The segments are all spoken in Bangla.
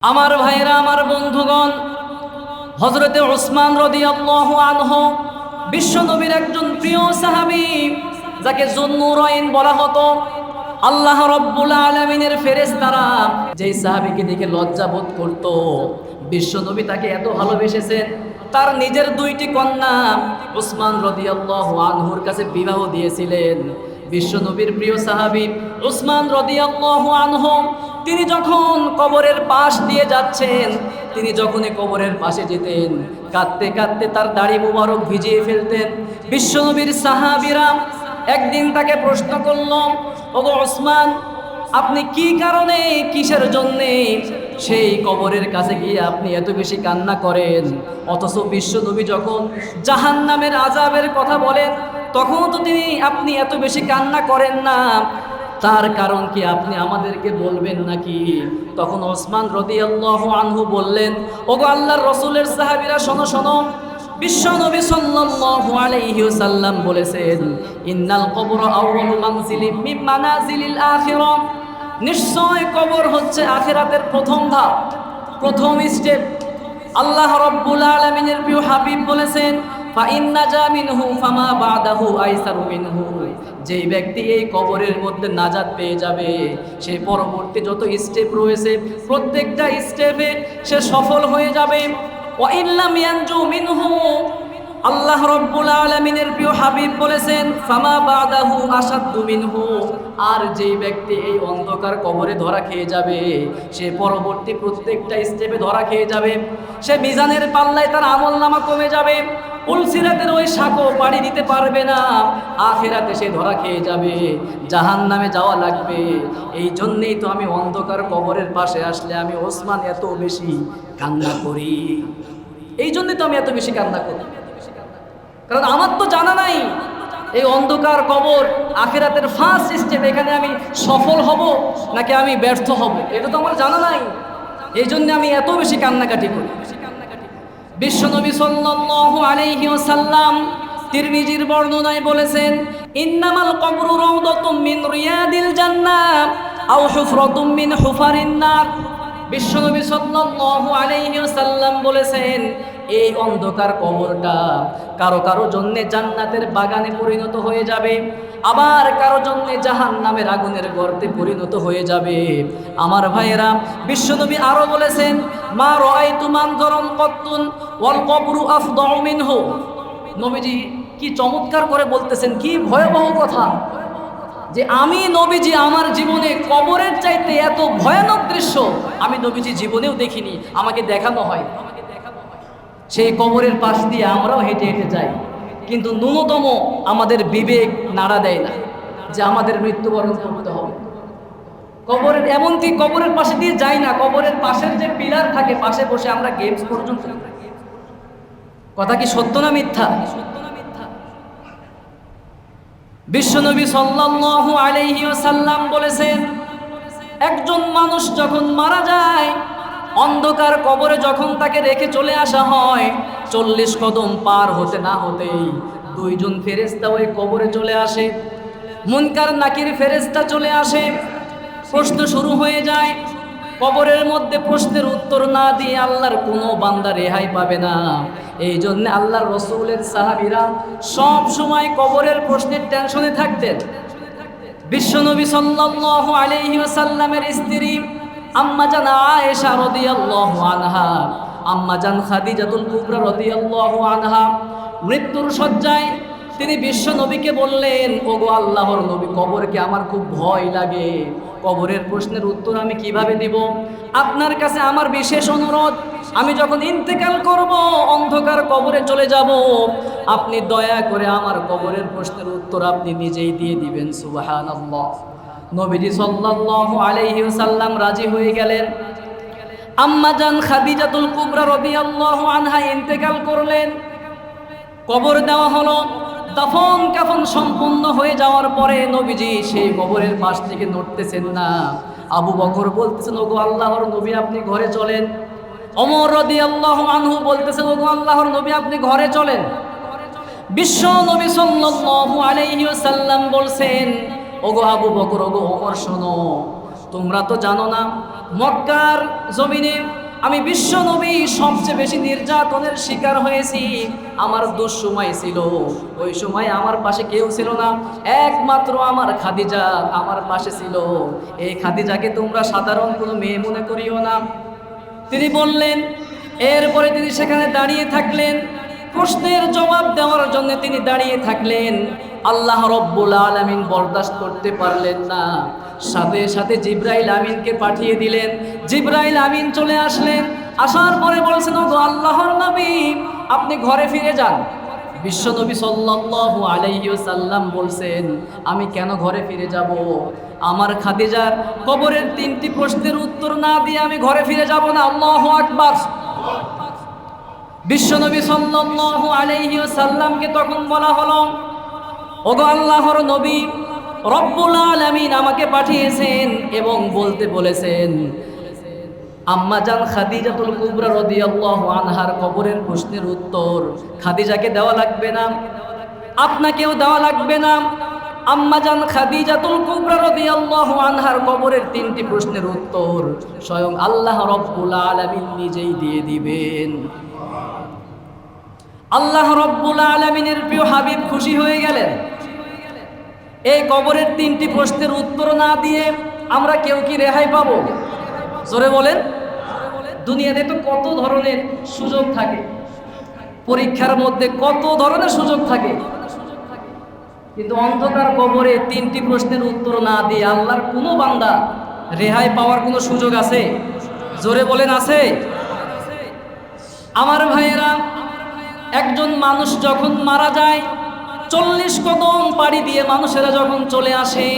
আমার ভাইরা, আমার বন্ধুগণ, হযরতে উসমান রাদিয়াল্লাহু আনহু বিশ্ব নবীর একজন প্রিয় সাহাবী, যাকে যুন্নুরাইন বলা হতো। আল্লাহ রাব্বুল আলামিনের ফেরেশতারা যেই সাহাবীকে দেখে লজ্জা বোধ করত, বিশ্ব নবী তাকে এত ভালোবেসেছেন, তার নিজের দুইটি কন্যা উসমান রাদিয়াল্লাহু আনহুর কাছে বিবাহ দিয়েছিলেন। বিশ্ব নবীর প্রিয় সাহাবী উসমান রাদিয়াল্লাহু আনহু তিনি যখন কবরের পাশ দিয়ে যাচ্ছেন, তিনি যখনই কবরের পাশে যেতেন, কাঁদতে কাঁদতে তার দাড়ি মুবারক ভিজিয়ে ফেলতেন। বিশ্বনবীর সাহাবীরা একদিন তাকে প্রশ্ন করল, ওগো ওসমান, আপনি কি কারণে, কিসের জন্যে সেই কবরের কাছে গিয়ে আপনি এত বেশি কান্না করেন? অথচ বিশ্বনবী যখন জাহান্নামের আযাবের কথা বলেন, তখন তো আপনি এত বেশি কান্না করেন না, তার কারণ কি আপনি আমাদেরকে বলবেন নাকি? তখন ওসমান রাদিয়াল্লাহু আনহু বললেন, ওগো আল্লাহর রাসূলের সাহাবীরা, শোনো শোনো, বিশ্বনবী সাল্লাল্লাহু আলাইহি ওয়াসাল্লাম বলেছেন, ইন্নাল কবর আউয়ালু মানজিলিম মিন মানাজিলিল আখিরাহ, নিশ্চয় কবর হচ্ছে আখিরাতের প্রথম ধাপ, প্রথম স্টেপ। আল্লাহ রাব্বুল আলামিনের প্রিয় হাবিব বলেছেন, ফাইন্নাজা মিনহু ফামা বাদাহু আইসারু মিনহু, যেই ব্যক্তি এই কবরের মধ্যে নাজাত পেয়ে যাবে, সেই পরবর্তী যত স্টেপ রয়েছে প্রত্যেকটা স্টেপে সে সফল হয়ে যাবে। ওয়া ইল্লাম ইয়ানজু মিনহু, আল্লাহ রাব্বুল আলামিনের প্রিয় হাবিব বলেছেন, ফামা বাদাহু আসাদ্দু মিনহু, আর যেই ব্যক্তি এই অন্ধকার কবরে ধরা খেয়ে যাবে, সে পরবর্তী প্রত্যেকটা স্টেপে ধরা খেয়ে যাবে। সে মিজানের পাল্লায় তার আমলনামা কমে যাবে, পুলসিরাতের ওই সাঁকো পাড়ি দিতে পারবে না, আখিরাতে সে ধরা খেয়ে যাবে, জাহান্নামে যাওয়া লাগবে। এই জন্যেই তো আমি অন্ধকার কবরের পাশে আসলে আমি ওসমান এত বেশি কান্না করি। এই জন্যই তো আমি এত বেশি কান্না করি, কারণ আমার তো জানা নাই এই অন্ধকার কবর আখিরাতের ফার্স্ট স্টেপ, এখানে আমি সফল হব নাকি আমি ব্যর্থ হব, এটা তো আমার জানা নাই। এই জন্য আমি এত বেশি কান্নাকাটি করি। বিশ্বনবী সাল্লাল্লাহু আলাইহি ওয়াসাল্লাম তিরমিজির বর্ণনায় বলেছেন, ইন্নামাল কবরু রাউদাতুম মিন রিয়াদিল জান্নাহ আও হুফরাতুম মিন হুফারিন নার। বিশ্বনবী সাল্লাল্লাহু আলাইহি ওয়াসাল্লাম বলেছেন, এই অন্ধকার কবরটা কারো কারো জন্য জান্নাতের বাগানে পরিণত হয়ে যাবে, আবার কারো জন্য জাহান্নামের আগুনের গর্তে পরিণত হয়ে যাবে। আমার ভাইয়েরা, বিশ্বনবী আরো বলেছেন, মা রাআইতু মানজারান কত্তুন ওয়াল কবরু আফদাউ মিনহু। নবীজি কি চমৎকার করে বলতেছেন, কি ভয়াবহ কথা, যে আমি নবীজি আমার জীবনে কবরের চাইতে এত ভয়ানক দৃশ্য আমি নবীজি জীবনেও দেখিনি, আমাকে দেখানো হয়। সেই কবরের পাশ দিয়ে আমরাও হেঁটে হেঁটে যাই, কিন্তু ন্যূনতম আমাদের বিবেক নাড়া দেয় না যে আমাদের মৃত্যুবরণ করতে হবে। কবরের, এমনকি কবরের পাশে দিয়ে যাই না, কবরের পাশের যে পিলার থাকে পাশে বসে আমরা গেমস পর্যন্ত। কথা কি সত্য না মিথ্যা? বিশ্বনবী সাল্লাল্লাহু আলাইহি ওয়াসাল্লাম বলেছেন, একজন মানুষ যখন মারা যায়, অন্ধকার কবরে যখন তাকে রেখে চলে আসা হয়, 40 কদম পার হতে না হতেই দুইজন ফেরেশতা ওই কবরে চলে আসে। মুনকার নাকির ফেরেশতা চলে আসে, প্রশ্ন শুরু হয়ে যায়। কবরের মধ্যে প্রশ্নের উত্তর না দিয়ে আল্লাহর কোনো বান্দা রেহাই পাবে না। এই জন্য আল্লাহর রাসূলের সাহাবীরা সব সময় কবরের প্রশ্নের টেনশনে থাকতেন। বিশ্বনবী সাল্লাল্লাহু আলাইহি ওয়াসাল্লামের স্ত্রী আম্মাজান আয়েশা রাদিয়াল্লাহু আনহা, আম্মাজান খাদিজাতুল কুবরা রাদিয়াল্লাহু আনহা মৃত্যুর শয্যায় তিনি বিশ্ব নবীকে বললেন, ওগো আল্লাহর নবী, কবরকে আমার খুব ভয় লাগে, কবরের প্রশ্নের উত্তর আমি কিভাবে দিব? আপনার কাছে আমার বিশেষ অনুরোধ, আমি যখন ইন্তেকাল করব, অন্ধকার কবরে চলে যাব, আপনি দয়া করে আমার কবরের প্রশ্নের উত্তর আপনি নিজেই দিয়ে দিবেন। সুবহানাল্লাহ। নবীজি সাল্লাল্লাহু আলাইহি ওয়াসাল্লাম রাজি হয়ে গেলেন। আম্মাজান খাদিজাতুল কুবরা রাদিয়াল্লাহু আনহা ইন্তেকাল করলেন, কবর দেওয়া হলো। দাফন কাফন সম্পূর্ণ হয়ে যাওয়ার পরে নবীজি সেই কবরের পাশ থেকে নড়তেছেন না। আবু বকর বলতেছেন, ওগো আল্লাহর নবী, আপনি ঘরে চলেন। ওমর রাদিয়াল্লাহু আনহু বলতেছেন, ওগো আল্লাহর নবী, আপনি ঘরে চলেন। বিশ্ব নবী সাল্লাল্লাহু আলাইহি ওয়াসাল্লাম বলছেন, ওগো আবু বকর, ওগো ওমর, শোনো, তোমরা তো জানো না, মক্কার জমিনে আমি বিশ্ব নবী সবচেয়ে বেশি নির্যাতনের শিকার হয়েছি। আমার দুঃসময় ছিল, ওই সময় আমার পাশে কেউ ছিল না, একমাত্র আমার খাদিজা আমার পাশে ছিল। এই খাদিজাকে তোমরা সাধারণ কোনো মেয়ে মনে করিও না। তিনি বললেন। এরপরে তিনি সেখানে দাঁড়িয়ে থাকলেন, প্রশ্নের জবাব দেওয়ার জন্য তিনি দাঁড়িয়ে থাকলেন। আল্লাহ রব্বুল আলামিন বরদাস্ত করতে পারলেন না, সাথে সাথে জিবরাইল আমিনকে পাঠিয়ে দিলেন। জিবরাইল আমিন চলে আসলেন, আসার পরে বলছেন, ওগো আল্লাহর নবী, আপনি ঘরে ফিরে যান। বিশ্ব নবী সাল্লাল্লাহু আলাইহি ওয়াসাল্লাম বলছেন, আমি কেন ঘরে ফিরে যাব? আমার খাদিজার কবরের 3টি প্রশ্নের উত্তর না দিয়ে আমি ঘরে ফিরে যাব না। আল্লাহু আকবার। বিশ্ব নবী সাল্লাল্লাহু আলাইহি ওয়াসাল্লামকে তখন বলা হলো, ওগো আল্লাহর নবী, রব্বুল আলামিন আমাকে পাঠিয়েছেন এবং বলতে বলেছেন, আম্মা জান খাদিজাতুল কুবরা রাদিয়াল্লাহু আনহার কবরের প্রশ্নের উত্তর খাদিজাকে দেওয়া লাগবে না, আপনাকেও দেওয়া লাগবে না। আম্মা জান খাদিজাতুল কুবরা রাদিয়াল্লাহু আনহার কবরের 3টি প্রশ্নের উত্তর স্বয়ং আল্লাহ রব্বুল আলামিন নিজেই দিয়ে দিবেন। আল্লাহ রব্বুল আলামিনের প্রিয় হাবিব খুশি হয়ে গেলেন। এই কবরের 3টি প্রশ্নের উত্তর না দিয়ে আমরা কেউ কি রেহাই পাবো? জোরে বলেন। দুনিয়াতে তো কত ধরনের সুযোগ থাকে, পরীক্ষার মধ্যে কত ধরনের সুযোগ থাকে, কিন্তু অন্ধকার কবরে 3টি প্রশ্নের উত্তর না দিয়ে আল্লাহর কোনো বান্দা রেহাই পাওয়ার কোনো সুযোগ আছে? জোরে বলেন, আছে? আমার ভাইয়েরা, একজন মানুষ যখন মারা যায়, 40 কদম পাড়ি দিয়ে মানুষেরা যখন চলে আসে,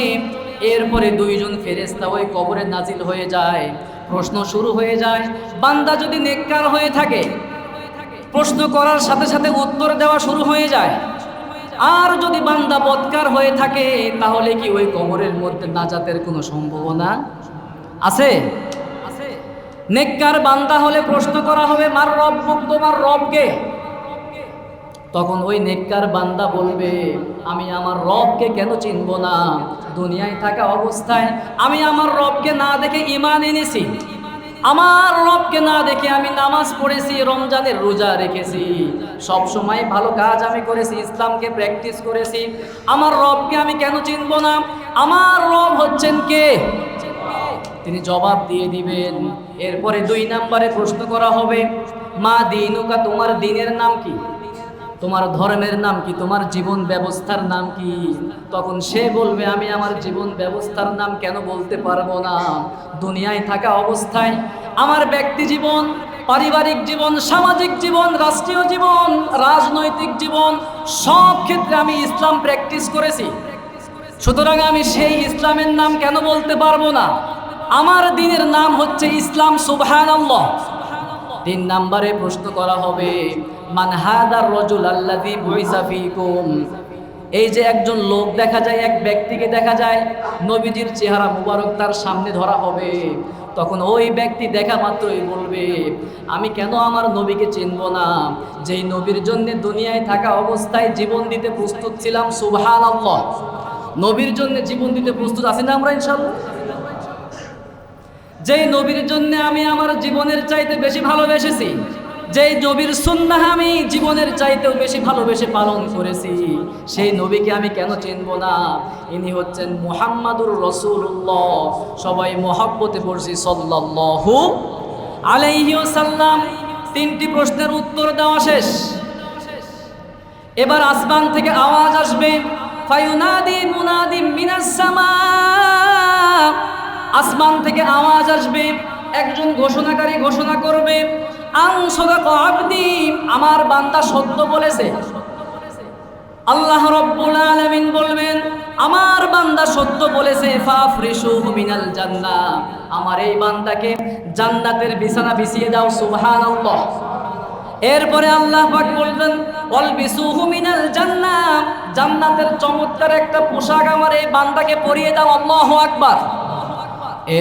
এরপরে 2জন ফেরেশতা ওই কবরে নাজিল হয়ে যায়। প্রশ্ন শুরু হয়ে যায়। বান্দা যদি নেককার হয়ে থাকে, প্রশ্ন করার সাথে সাথে উত্তর দেওয়া শুরু হয়ে যায়। আর যদি বান্দা বদকার হয়ে থাকে, তাহলে কি ওই কবরের মধ্যে নাজাতের কোনো সম্ভাবনা আছে? নেককার বান্দা হলে প্রশ্ন করা হবে, মার রব্বুক, তোমার রবকে। তখন ওই নেককার বান্দা বলবে, আমি আমার রবকে কেন চিনব না? দুনিয়ায় থাকা অবস্থায় আমি আমার রবকে না দেখে ঈমান এনেছি, আমার রবকে না দেখে আমি নামাজ পড়েছি, রমজানের রোজা রেখেছি, সব সময় ভালো কাজ আমি করেছি, ইসলামকে প্র্যাকটিস করেছি, আমার রবকে আমি কেন চিনব না? আমার রব হচ্ছেন কে? তিনি জবাব দিয়ে দিবেন। এরপরে 2 নম্বরে প্রশ্ন করা হবে, মা দিনুকা, তোমার দিনের নাম কি? তোমার ধর্মের নাম কি? তোমার জীবন ব্যবস্থার নাম কি? তখন সে বলবে, আমি আমার জীবন ব্যবস্থার নাম কেন বলতে পারবো না? দুনিয়ায় থাকা অবস্থায় আমার ব্যক্তি জীবন, পারিবারিক জীবন, সামাজিক জীবন, রাষ্ট্রীয় জীবন, রাজনৈতিক জীবন, সব ক্ষেত্রে আমি ইসলাম প্র্যাকটিস করেছি। সুতরাং আমি সেই ইসলামের নাম কেন বলতে পারবো না? আমার দিনের নাম হচ্ছে ইসলাম। সুবহানাল্লাহ। 3 নম্বরে প্রশ্ন করা হবে, মান হাদার রাজুল আল্লাযী বুইসা ফীকুম। এই যে একজন লোক দেখা যায়, এক ব্যক্তিকে দেখা যায়, নবীজির চেহারা মুবারক তার সামনে ধরা হবে। তখন ওই ব্যক্তি দেখা মাত্রই বলবে, আমি কেন আমার নবীকে চিনব না, যেই নবীর জন্য দুনিয়ায় থাকা অবস্থায় জীবন দিতে প্রস্তুত ছিলাম। সুবহানাল্লাহ। নবীর জন্য জীবন দিতে প্রস্তুত আছি না আমরা ইনশাআল্লাহ? যেই নবীর জন্য আমি আমার জীবনের চাইতে বেশি ভালোবেসেছি, যেই নবীর সুন্নাহ আমি জীবনের চাইতেও বেশি ভালোবেসে পালন করেছি, সেই নবীকে আমি কেন চিনব না? ইনি হচ্ছেন মুহাম্মাদুর রাসূলুল্লাহ। সবাই মহব্বতে পড়ছি সাল্লাল্লাহু আলাইহি ওয়াসাল্লাম। 3টি প্রশ্নের উত্তর দেওয়া শেষ। এবার আসমান থেকে আওয়াজ আসবে, ফায়ুনাদি মুনাদিম মিনাস সামা। আসমান থেকে আওয়াজ আসবে, একজন ঘোষণাকারী ঘোষণা করবে, আন সাদাকা আবদি, আমার বান্দা সত্য বলেছে। আল্লাহ রাব্বুল আলামিন বলবেন, আমার বান্দা সত্য বলেছে, ফাফরিশুহু মিনাল জান্নাহ, আমার এই বান্দাকে জান্নাতের বিছানা বিছিয়ে দাও। সুবহানাল্লাহ। এরপরে আল্লাহ পাক বলবেন, ওয়ালবিসুহু মিনাল জান্নাহ, জান্নাতের চমৎকার একটা পোশাক আমার এই বান্দাকে পরিয়ে দাও। আল্লাহু আকবার।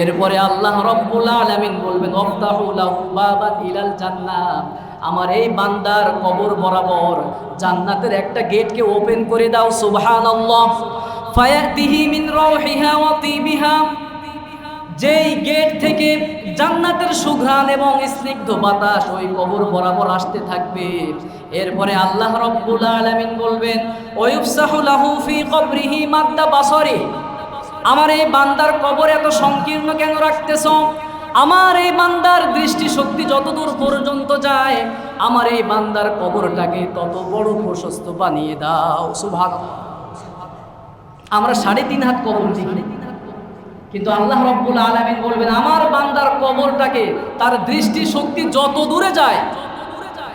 এরপরে আল্লাহ রাব্বুল আলামিন বলবেন, ওয়াফতাহু লাহু বাবান ইলাল জান্নাহ, আমার এই বান্দার কবর বরাবর জান্নাতের একটা গেটকে ওপেন করে দাও। সুবহানাল্লাহ। ফায়াতিহি মিন রাউহিহা ওয়া তিবিহা, যেই গেট থেকে জান্নাতের সুঘ্রাণ এবং স্নিগ্ধ বাতাস ওই কবর বরাবর আসতে থাকবে। এরপরে আল্লাহ রাব্বুল আলামিন বলবেন, ওয়ুফসাহু লাহু ফি কবরিহি মাদ্দা বাসরি, আমার এই বান্দার কবর এত সংকীর্ণ কেন রাখতেছ? আমার এই বান্দার দৃষ্টি শক্তি যতদূর পর্যন্ত যায়, আমার এই বান্দার কবরটাকে তত বড় প্রশস্ত বানিয়ে দাও। সুবহানাল্লাহ। আমরা 3.5 হাত কবর দেখি, কিন্তু আল্লাহ রাব্বুল আলামিন বলবেন, আমার বান্দার কবরটাকে, তার দৃষ্টি শক্তি যত দূরে যায়,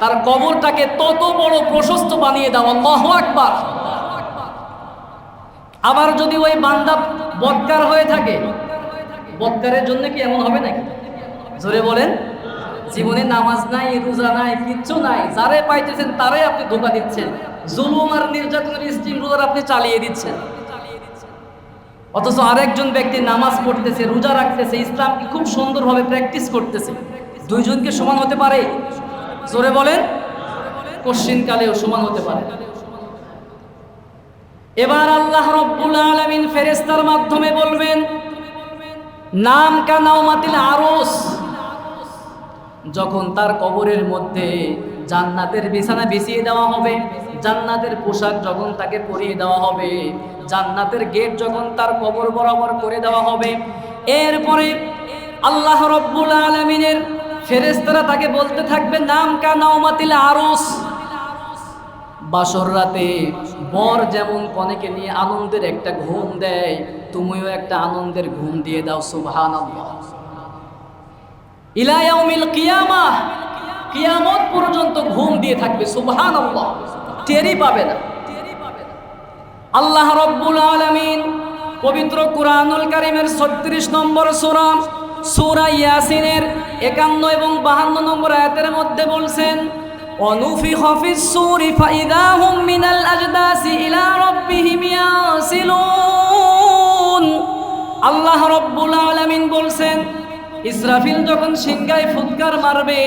তার কবরটাকে তত বড় প্রশস্ত বানিয়ে দাও। আল্লাহু আকবার। আবার যদি ওই বান্দা বদকার হয়ে থাকে, বদকারের জন্য কি এমন হবে নাকি? জোরে বলেন। জীবনে নামাজ নাই, রোজা নাই, কিচ্ছু নাই, যারে পাইতেছেন তারে আপনি ধোঁকা দিচ্ছেন, জুলুম আর নির্যাতনের স্টিম রোজার আপনি চালিয়ে দিচ্ছেন। অথচ আরেকজন ব্যক্তি নামাজ পড়তেছে, রোজা রাখতেছে, ইসলামকে খুব সুন্দরভাবে প্র্যাকটিস করতেছে। দুইজনকে সমান হতে পারে? জোরে বলেন। কশ্চিনকালেও সমান হতে পারে। এবার আল্লাহ রাব্বুল আলামিন ফেরেশতার মাধ্যমে বলবেন, নাম কা নাওমাতিল আরস, যখন তার কবরের মধ্যে জান্নাতের বিছানা বিছিয়ে দেওয়া হবে, জান্নাতের পোশাক যখন তাকে পরিয়ে দেওয়া হবে, জান্নাতের গেট যখন তার কবর বরাবর করে দেওয়া হবে, এরপরে আল্লাহ রাব্বুল আলামিনের ফেরেশতারা তাকে বলতে থাকবে, নাম কা নাওমাতিল আরস, বাসর রাতে বর যেমন কনেকে নিয়ে আনন্দের একটা ঘুম দেয়, তুমিও একটা আনন্দের ঘুম দিয়ে দাও। সুবহানাল্লাহ। ইলা ইয়াউমিল কিয়ামাহ, কিয়ামত পর্যন্ত ঘুম দিয়ে থাকবে। সুবহানাল্লাহ। টেরই পাবে না। আল্লাহ রাব্বুল আলামিন পবিত্র কুরআনুল কারীমের 36 নম্বর সূরা, সূরা ইয়াসিনের 51 এবং 52 নম্বর আয়াতের মধ্যে বলছেন, ওয়ানুফিখা ফিস সূরি ফাইযা হুম মিনাল আজদাসি ইলা রাব্বিহিম ইয়াসিলুন। আল্লাহ রাব্বুল আলামিন বলছেন, ইসরাফিল যখন সিংহায় ফুৎকার মারবে,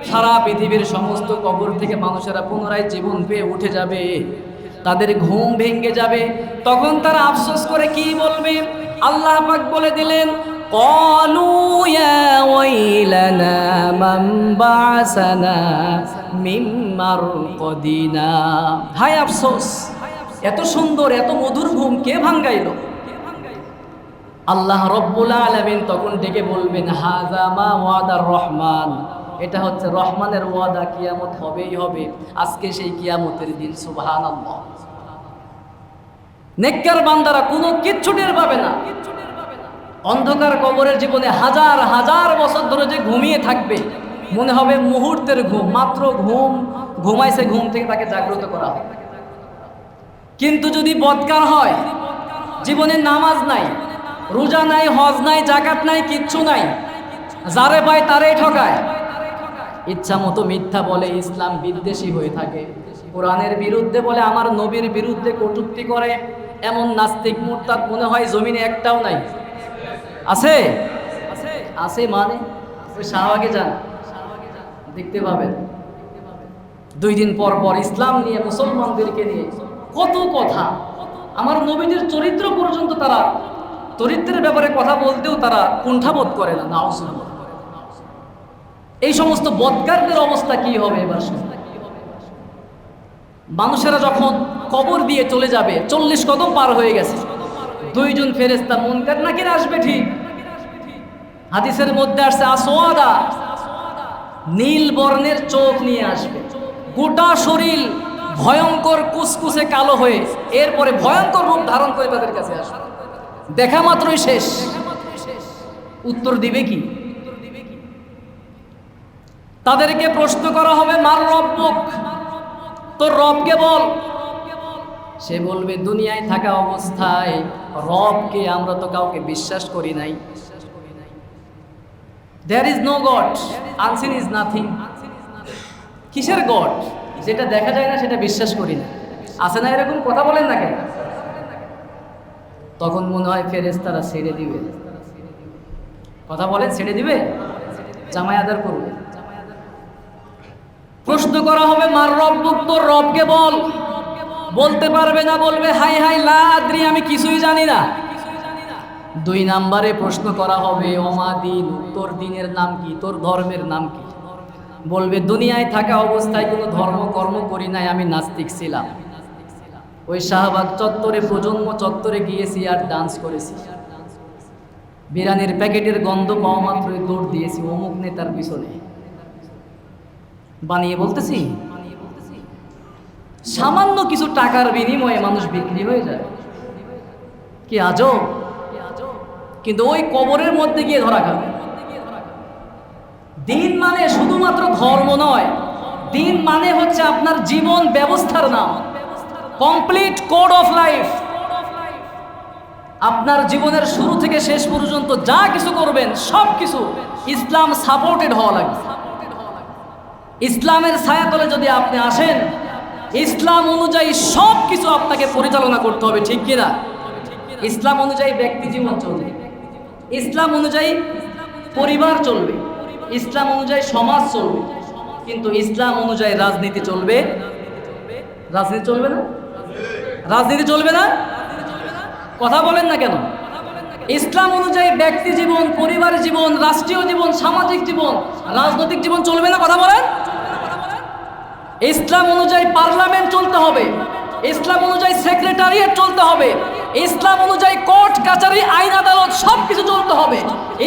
সারা পৃথিবীর সমস্ত কবর থেকে মানুষেরা পুনরায় জীবন পেয়ে উঠে যাবে, তাদের ঘুম ভেঙে যাবে। তখন তারা আফসোস করে কি বলবে? আল্লাহ পাক বলে দিলেন, ক্বালু ইয়া ওয়াইলানা মান বা'সানা মিন মারকাদিনা। হায় আফসোস, এত সুন্দর এত মধুর ঘুম কে ভাঙাইলো? আল্লাহ রাব্বুল আলামিন তখন ডেকে বলবেন, হাযা মা ওয়াদার রহমান, এটা হচ্ছে রহমানের ওয়াদা, কিয়ামত হবেই হবে। আজকে সেই কিয়ামতের দিন। সুবহানাল্লাহ। নেককার বান্দারা কোনো কিচ্ছু টের পাবে না। অন্ধকার কবরের জীবনে হাজার হাজার বছর ধরে যে ঘুমিয়ে থাকবে, মনে হবে মুহূর্তের ঘুম, মাত্র ঘুমাইছে, ঘুম থেকে তাকে জাগ্রত করা হয়। কিন্তু যদি বদকার হয়, জীবনে নামাজ নাই, রোজা নাই, হজ নাই, যাকাত নাই, কিচ্ছু নাই, যারে পায় তারেই ঠকায়, ইচ্ছা মতো মিথ্যা বলে, ইসলাম বিদ্বেষী হয়ে থাকে, কোরআনের বিরুদ্ধে বলে, আমার নবীর বিরুদ্ধে কটূক্তি করে, এমন নাস্তিক মুরতাদ মনে হয় জমিনে একটাও নাই। আছে? আছে মানে ওই শাহবাগে যান, দেখতে পাবেন 2 দিন পর পর ইসলাম নিয়ে, মুসলমানদেরকে নিয়ে কত কথা। আমার নবীদের চরিত্র পর্যন্ত তারা, চরিত্রের ব্যাপারে কথা বলতেও তারা কুণ্ঠাবোধ করে না। নাউজুবিল্লাহ। এই সমস্ত বদকারদের অবস্থা কি হবে এবার? মানুষেরা যখন কবর দিয়ে চলে যাবে, 40 কদম পার হয়ে গেছে, 2 জন ফেরেশতা মুনকার নাকির আসবে। ঠিক হাদিসের মধ্যে আসছে, আসওয়াদা, নীল বর্ণের চোখ নিয়ে আসবে, গোটা শরীর ভয়ঙ্কর কুসকুসে কালো হয়ে, এরপরে ভয়ঙ্কর রূপ ধারণ করে তাদের কাছে আসবে। দেখা মাত্রই শেষ। উত্তর দিবে কি? তাদেরকে প্রশ্ন করা হবে, মার রব্বুক, তোর রবকে বল। সে বলবে, দুনিয়ায় থাকা অবস্থায় রবকে আমরা তো কাউকে বিশ্বাস করি নাই। There is no God, unseen is nothing. কিসের গড? যেটা দেখা যায় না সেটা বিশ্বাস করি না। আছে না এরকম কথা? বলেন না কেন? তখন মনে হয় ফেরেশতারা ছেড়ে দিবে। কথা বলেন, ছেড়ে দিবে, জামাই আদার করবে। প্রশ্ন করা হবে, মার রব্বুক, তোর রবকে বল। বলতে পারবে না, বলবে, হাই হাই লা আদ্রি, আমি কিছুই জানি না। 2 নম্বরে প্রশ্ন করা হবে ওমা দিন, তোর দিনের নাম কি, তোর ধর্মের নাম কি? বলবে দুনিয়ায় থাকা অবস্থায় কোনো ধর্ম কর্ম করি নাই, আমি নাস্তিক ছিলাম। ওই শাহবাগ চত্বরে, প্রজন্ম চত্বরে গিয়েছি আর ডান্স করেছি, বিরিয়ানির প্যাকেটের গন্ধ পাওয়া মাত্রই দৌড় দিয়েছি অমুক নেতার পিছনে। বানিয়ে বলতেছি, সামান্য কিছু টাকার বিনিময়ে মানুষ বিক্রি হয়ে যায়, কি আজব। কিন্তু ওই কবরের মধ্যে গিয়ে ধরা খাবে। দিন মানে শুধুমাত্র ধর্ম নয়, দিন মানে হচ্ছে আপনার জীবন ব্যবস্থার নাম, কমপ্লিট কোড অফ লাইফ। আপনার জীবনের শুরু থেকে শেষ পর্যন্ত যা কিছু করবেন সব কিছু ইসলাম সাপোর্টেড হওয়া লাগবে। ইসলামের ছায়াতলে যদি আপনি আসেন, ইসলাম অনুযায়ী সব কিছু আপনাকে পরিচালনা করতে হবে, ঠিক কিনা? ইসলাম অনুযায়ী ব্যক্তি জীবন চলবে, ইসলাম অনুযায়ী পরিবার চলবে, ইসলাম অনুযায়ী সমাজ চলবে, কিন্তু ইসলাম অনুযায়ী রাজনীতি চলবে। রাজনীতি চলবে না? রাজনীতি চলবে না? কথা বলেন না কেন? ইসলাম অনুযায়ী ব্যক্তি জীবন, পরিবার জীবন, রাষ্ট্রীয় জীবন, সামাজিক জীবন, রাজনৈতিক জীবন চলবে না? কথা বলেন। ইসলাম অনুযায়ী পার্লামেন্ট চলতে হবে, ইসলাম অনুযায়ী সেক্রেটারিয়েট চলতে হবে, ইসলাম অনুযায়ী কোর্ট কাচারি আইন আদালত সব কিছু চলতে হবে,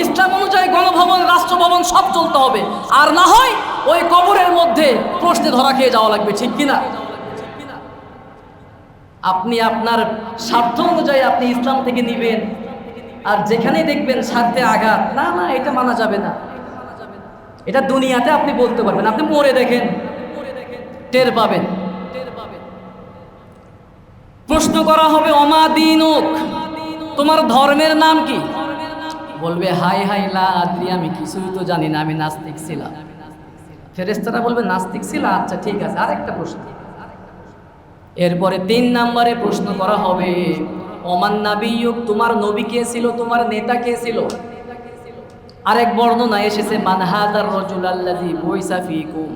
ইসলাম অনুযায়ী গণভবন রাষ্ট্রভবন সব চলতে হবে। আর না হয় ওই কবরের মধ্যে প্রশ্নে ধরা খেয়ে যাওয়া লাগবে, ঠিক কিনা? আপনি আপনার স্বার্থ অনুযায়ী আপনি ইসলাম থেকে নিবেন, আর যেখানে দেখবেন স্বার্থে আঘাত, না না এটা মানা যাবে না, এটা দুনিয়াতে আপনি বলতে পারবেন, আপনি মরে দেখেন টের পাবেন। প্রশ্ন করা হবে ওমা দিনুক, তোমার ধর্মের নাম কি? বলবে হাই হাই লা আদ্রি, আমি কিছুই তো জানি না, আমি নাস্তিক ছিলাম। ফেরেশতারা বলবে নাস্তিক ছিল, আচ্ছা ঠিক আছে, আরেকটা প্রশ্ন। এরপরে 3 নম্বরে প্রশ্ন করা হবে ওমান নাবিয়ুক, তোমার নবী কে ছিল, তোমার নেতা কে ছিল? আরেক বর্ণনা এসেছে মান হাযার রাজুল আল্লাযী বুইসা ফীকুম,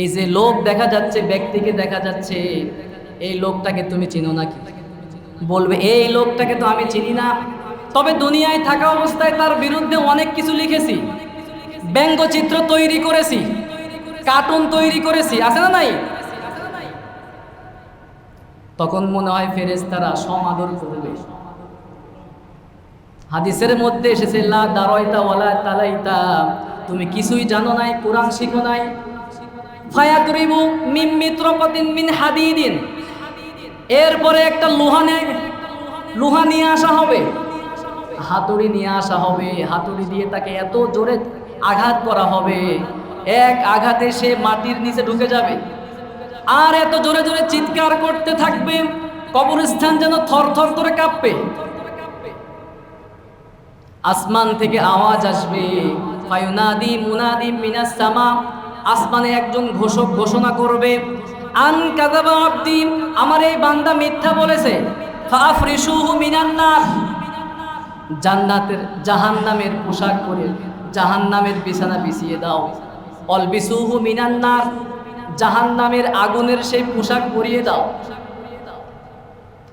এই যে লোক দেখা যাচ্ছে, ব্যক্তিকে দেখা যাচ্ছে, এই লোকটাকে তুমি চিনো নাকি? বলবে এই লোকটাকে তো আমি চিনি না, তবে দুনিয়ায় থাকা অবস্থায় তার বিরুদ্ধে অনেক কিছু লিখেছি, ব্যঙ্গচিত্র তৈরি করেছি, কার্টুন তৈরি করেছি, আছে না নাই? তখন মনে হয় ফেরেশতারা সমাদর করবে। হাদিসের মধ্যে এসেছে লা দারাইতা ওয়ালা তালাইতা, তুমি কিছুই জানো নাই, কোরআন শিখো নাই। ফায়াতরিবু মিন মিত্রকাতিন মিন হাদিদিন, এরপরে একটা লোহা নিয়ে আসা হবে, হাতুড়ি নিয়ে আসা হবে, হাতুড়ি দিয়ে তাকে এত জোরে আঘাত করা হবে, এক আঘাতে সে মাটির নিচে ঢুকে যাবে, আর এত জোরে জোরে চিৎকার করতে থাকবে, কবরস্থান যেন থরথর করে কাঁপবে। আসমান থেকে আওয়াজ আসবে, ফায়ুনাদি মুনাদি মিনাস সামা, আসমানে একজন ঘোষক ঘোষণা করবে, আন কাযাবা আবদি, আমার এই বান্দা মিথ্যা বলেছে, ফাফরিশুহু মিনান নার, জান্নাতের জাহান্নামের পোশাক পরে জাহান্নামের বিছানা বিছিয়ে দাও, অলবিসুহু মিনান নার, জাহান্নামের আগুনের সেই পোশাক পরিয়ে দাও।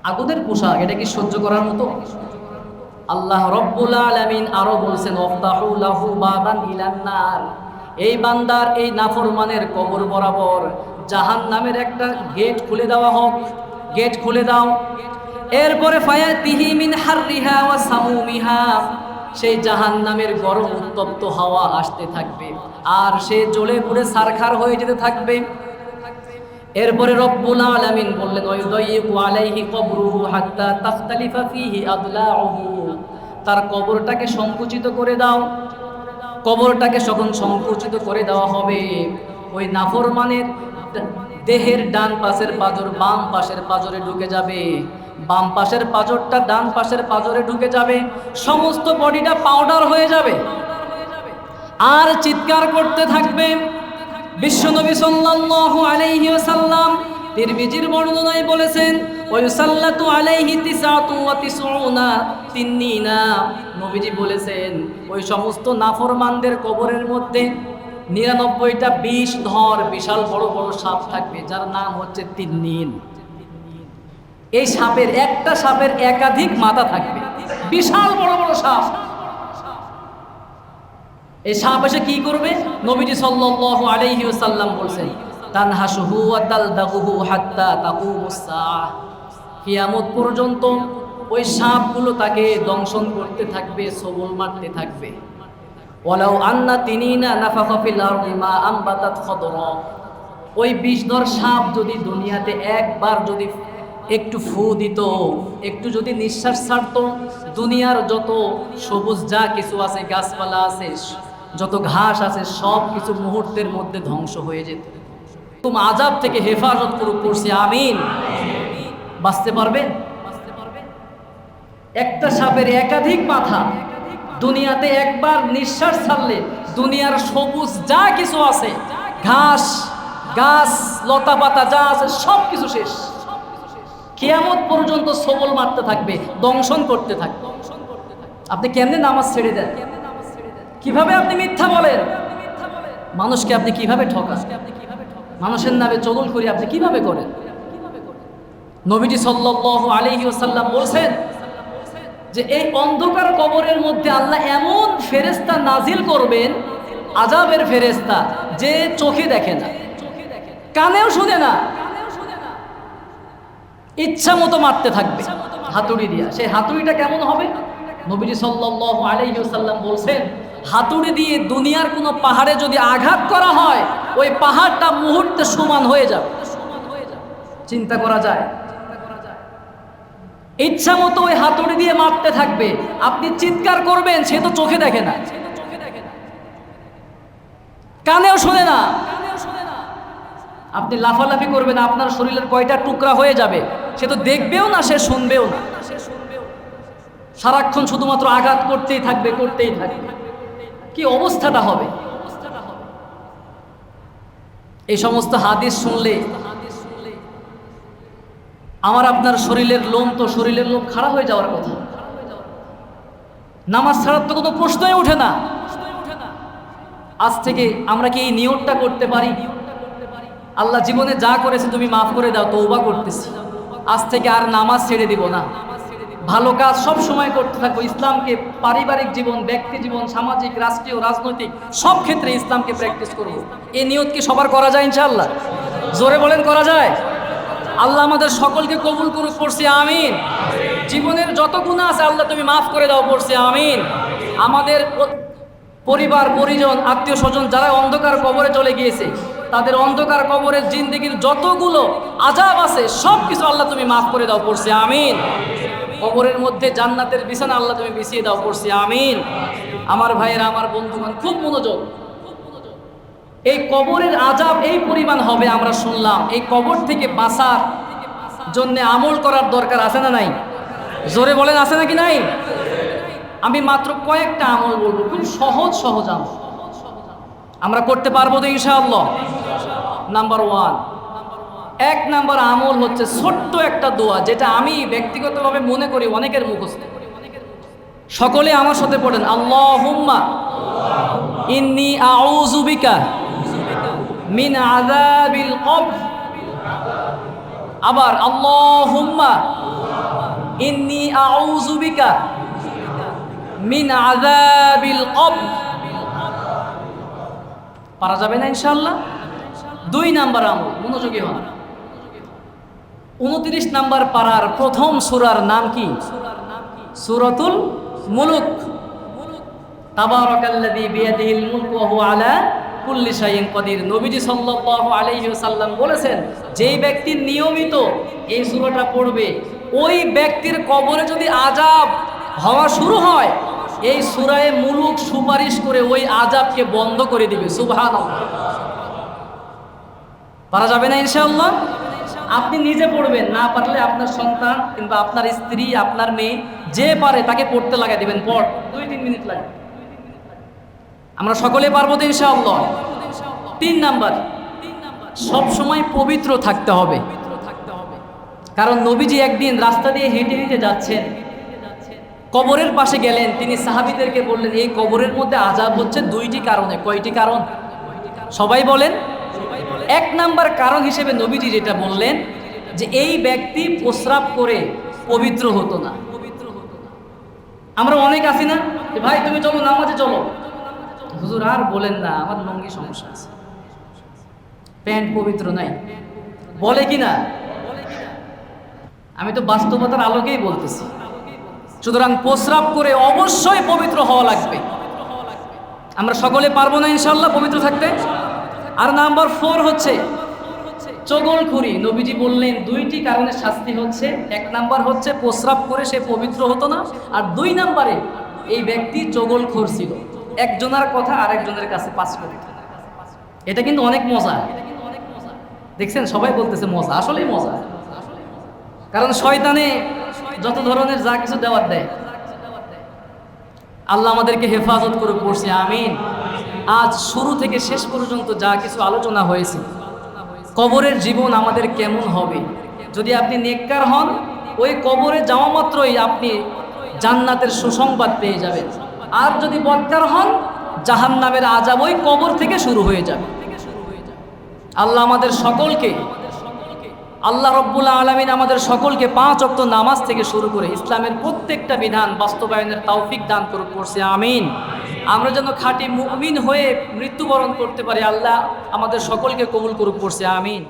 আগুনের পোশাক, এটা কি সহ্য করার মতো? আল্লাহ রব্বুল আলামিন আরো বলছেন ওয়াফতাহু লাহু বাবান ইলান নার, এই বান্দার এই নাফরমানের কবর বরাবর জাহান্নামের একটা গেট খুলে দেওয়া হোক, গেট খুলে দাও। এরপরে ফায়াতিহি মিন হাররিহা ওয়া সামুমিহা, সেই জাহান্নামের গরম উত্তপ্ত হাওয়া আসতে থাকবে, আর সে জ্বলে পুড়ে ছারখার হয়ে যেতে থাকবে। এরপরে রব্বুল আলামিন বললেন ওয়ায়ুদাইয়িকু আলাইহি কবরুহু হাত্তা তাখতালিফা ফীহি আদলাউহু, তার কবরটাকে সংকুচিত করে দাও। কবরটাকে যখন সংকুচিত করে দেওয়া হবে, ওই নাফরমানের দেহের ডান পাশের পাঁজর বাম পাশের পাঁজরে ঢুকে যাবে, বাম পাশের পাঁজরটা ডান পাশের পাঁজরে ঢুকে যাবে, সমস্ত বডিটা পাউডার হয়ে যাবে, আর চিৎকার করতে থাকবে। বিশ্বনবী সাল্লাল্লাহু আলাইহি ওয়াসাল্লাম তিরমিজির বর্ণনায় বলেছেন ওয়ায়ুসাল্লাতু আলাইহি তিসআতু ওয়া তিসউনা তিন্নিনা, নবীজি বলেছেন ওই সমস্ত নাফরমানদের কবরের মধ্যে 99টা বিষ ধর বিশাল বড় বড় সাপ থাকবে, যার নাম হচ্ছে তিন্নিন। এই সাপের একটা সাপের একাধিক মাথা থাকবে, বিশাল বড় বড় সাপ। এই সাপ এসে কি করবে? নবীজি সাল্লাল্লাহু আলাইহি ওয়াসাল্লাম বলেন, তানহাসুহু ওয়া তালদাগুহু হাত্তা তাকুমুস সাআহ, কিয়ামত পর্যন্ত ওই সাপগুলো তাকে দংশন করতে থাকবে, সবল মারতে থাকবে। ওয়ালাউ আন্না তিনিনা নাফাখা ফিল আরদি মা আমবাতাত খদরা, ওই বিষধর সাপ যদি দুনিয়াতে একবার যদি একটু ফু দিত, একটু যদি নিঃশ্বাস ছাড়ত, দুনিয়ার যত সবুজ যা কিছু আছে, গাছপালা আছে, যত ঘাস আছে, সব কিছু মুহূর্তের মধ্যে ধ্বংস হয়ে যেত। তুমি আযাব থেকে হেফাজত করছি, আমিন। বাঁচতে পারবেন? একটা সাপের একাধিক মাথা, দুনিয়াতে একবার নিঃশ্বাস ছাড়লে দুনিয়ার সবুজ যা কিছু আছে, ঘাস গাছ লতা পাতা যা আছে, সব কিছু শেষ। কিয়ামত পর্যন্ত সবল মারতে থাকবে, দংশন করতে থাকবে। আপনি কেমনে নামাজ ছেড়ে দেন? কিভাবে আপনি মিথ্যা বলেন? মানুষকে আপনি কিভাবে ঠকান? মানুষের নামে চগলখড়ি আপনি কিভাবে করেন? নবীজি সাল্লাল্লাহু আলাইহি ওয়াসাল্লাম বলেন যে এই অন্ধকার কবরের মধ্যে আল্লাহ এমন ফেরেশতা নাজিল করবেন, আযাবের ফেরেশতা, যে চোখে দেখে না, কানেও শুনে না, ইচ্ছা মতো মারতে থাকবে হাতুড়ি দিয়া। সেই হাতুড়িটা কেমন হবে? নবীজি সাল্লাল্লাহু আলাইহি ওয়াসাল্লাম বলেন, হাতুড়ি দিয়ে দুনিয়ার কোনো পাহাড়ে যদি আঘাত করা হয়, ওই পাহাড়টা মুহূর্তে সমান হয়ে যাবে। চিন্তা করা যায়? ইচ্ছা মতো ওই হাতুড়ি দিয়ে মারতে থাকবে। আপনি চিৎকার করবেন, সে তো চোখে দেখে না, কানেও শুনে না। আপনি লাফালাফি করবেন, আপনার শরীরের কয়টা টুকরা হয়ে যাবে, সে তো দেখবেও না, সে শুনবেও না। সারাক্ষণ শুধুমাত্র আঘাত করতেই থাকবে, করতেই থাকবে। কি অবস্থাটা হবে? এই সমস্ত হাদিস শুনলে আমার আপনার শরীরের লোম খাড়া হয়ে যাওয়ার কথা। নামাজ ছাড়ার তো কোনো প্রশ্নই ওঠে না। আজ থেকে আমরা কি এই নিয়তটা করতে পারি? আল্লাহ জীবনে যা করেছে তুমি মাফ করে দাও, তওবা করতেছি, আজ থেকে আর নামাজ ছেড়ে দিব না, ভালো কাজ সব সময় করতে থাকবো, ইসলামকে পারিবারিক জীবন, ব্যক্তি জীবন, সামাজিক, রাষ্ট্রীয়, রাজনৈতিক সব ক্ষেত্রে ইসলামকে প্র্যাকটিস করব। এই নিয়ত কি সবার করা যায় ইনশাআল্লাহ? জোরে বলেন, করা যায়? আল্লাহ আমাদের সকলকে কবুল করুক, পড়ছি আমিন। জীবনের যত গুনাহ আছে আল্লাহ তুমি মাফ করে দাও, পড়ছি আমিন। আমাদের পরিবার পরিজন, আত্মীয় স্বজন যারা অন্ধকার কবরে চলে গিয়েছে, তাদের অন্ধকার কবরের জিন্দেগির যতগুলো আযাব আছে সব কিছু আল্লাহ তুমি মাফ করে দাও, পড়ছি আমিন। কবরের মধ্যে জান্নাতের বিছানা আল্লাহ তুমি বিছিয়ে দাও, পড়ছি আমিন। আমার ভাইয়েরা, আমার বন্ধুগণ, খুব মনোযোগ। এই কবরের আযাব এই পরিমাণ হবে আমরা শুনলাম। এই কবর থেকে বাঁচার জন্য আমল করার দরকার আছে না নাই? জোরে বলেন, আছে নাকি নাই? আমি মাত্র কয়েকটা আমল বলবো, খুব সহজ সহজ আমল, আমরা করতে পারবো তো ইনশাআল্লাহ। নাম্বার 1, 1 নাম্বার আমল হচ্ছে ছোট্ট একটা দোয়া, যেটা আমি ব্যক্তিগতভাবে মনে করি অনেকের মুখস্থ। সকলে আমার সাথে পড়েন, আল্লাহুম্মা ইন্নী আউযু বিকা মিন আযাবিল কবর। আবার আল্লাহুম্মা ইন্নী আউযু বিকা মিন আযাবিল কবর। পারা যাবে না ইনশাআল্লাহ? 2 নাম্বার আমল, মনোযোগী হন। 29 নাম্বার পারার প্রথম সূরার নাম কি? সূরাতুল মুলক। তাবারাকাল্লাযী বিয়াদিহিল মুলকু ওয়া হুয়া আলা কুল্লি শাইইন কাদির। নবীজি সাল্লাল্লাহু আলাইহি ওয়াসাল্লাম বলেছেন, যেই ব্যক্তি নিয়মিত এই সূরাটা পড়বে, ওই ব্যক্তির কবরে যদি আযাব হওয়া শুরু হয়, এই সূরায়ে মুলক সুপারিশ করে ওই আযাবকে বন্ধ করে দিবে। সুবহানাল্লাহ। পারা যাবে না ইনশাআল্লাহ? আপনি নিজে পড়বেন, না পারলে আপনার সন্তান কিংবা আপনার স্ত্রী, আপনার মেয়ে, যে পারে তাকে পড়তে লাগাই দিবেন। পড়, 2-3 মিনিট লাগে। আমরা সকলে পারবো তো ইনশাআল্লাহ? 3 নাম্বার, সব সময় পবিত্র থাকতে হবে। কারণ নবীজি একদিন রাস্তা দিয়ে হেঁটে হেঁটে যাচ্ছেন, কবরের পাশে গেলেন, তিনি সাহাবীদেরকে বললেন, এই কবরের মধ্যে আযাব হচ্ছে 2টি কারণে। কয়টি কারণ? সবাই বলেন। 1 নাম্বার কারণ হিসেবে নবীজি যেটা বললেন, যে এই ব্যক্তি প্রস্রাব করে পবিত্র হতো না। আমরা অনেক আছি না যে ভাই তুমি চলো নামাজে চলো, হুজুর আর বলেন না আমার লঙ্গি সমস্যা আছে, প্যান্ট পবিত্র নাই, বলে কি না? আমি তো বাস্তবতার আলোকেই বলতেছি। সুতরাং প্রস্রাব করে অবশ্যই পবিত্র হওয়া লাগবে। আমরা সকলে পারবো না ইনশাল্লাহ পবিত্র থাকতে। আর নাম্বার 4 হচ্ছে চগলখুরি। নবীজি বললেন 2টি কারণে শাস্তি হচ্ছে। 1 নাম্বার হচ্ছে প্রস্রাব করে সে পবিত্র হতো না, আর 2 নাম্বারে এই ব্যক্তি চগলখোর ছিল, একজনের কথা আরেকজনের কাছে পাস করত। এটা কিন্তু অনেক মজা, দেখছেন সবাই বলতেছে মজা, আসলেই মজা। কারণ শয়তানে যত ধরনের যা কিছু দেওয়ার দেয়, আল্লাহ আমাদেরকে হেফাজত করে পড়ছে, আমিন। আজ শুরু থেকে শেষ পর্যন্ত যা কিছু আলোচনা হয়েছে, কবরের জীবন আমাদের কেমন হবে, যদি আপনি নেককার হন ওই কবরে যাওয়া মাত্রই আপনি জান্নাতের সুসংবাদ পেয়ে যাবেন, আর যদি বদকার হন জাহান্নামের আযাব ওই কবর থেকে শুরু হয়ে যাবে। আল্লাহ আমাদের সকলকে, আল্লাহ রব্বুল আলামিন আমাদের সকলকে 5 ওয়াক্ত নামাজ থেকে শুরু করে ইসলামের প্রত্যেকটা বিধান বাস্তবায়নের তৌফিক দান করুন, পড়ছে আমিন। আমরা যেন খাঁটি মুমিন হয়ে মৃত্যুবরণ করতে পারি, আল্লাহ আমাদের সকলকে কবুল করুক, পড়ছে আমিন।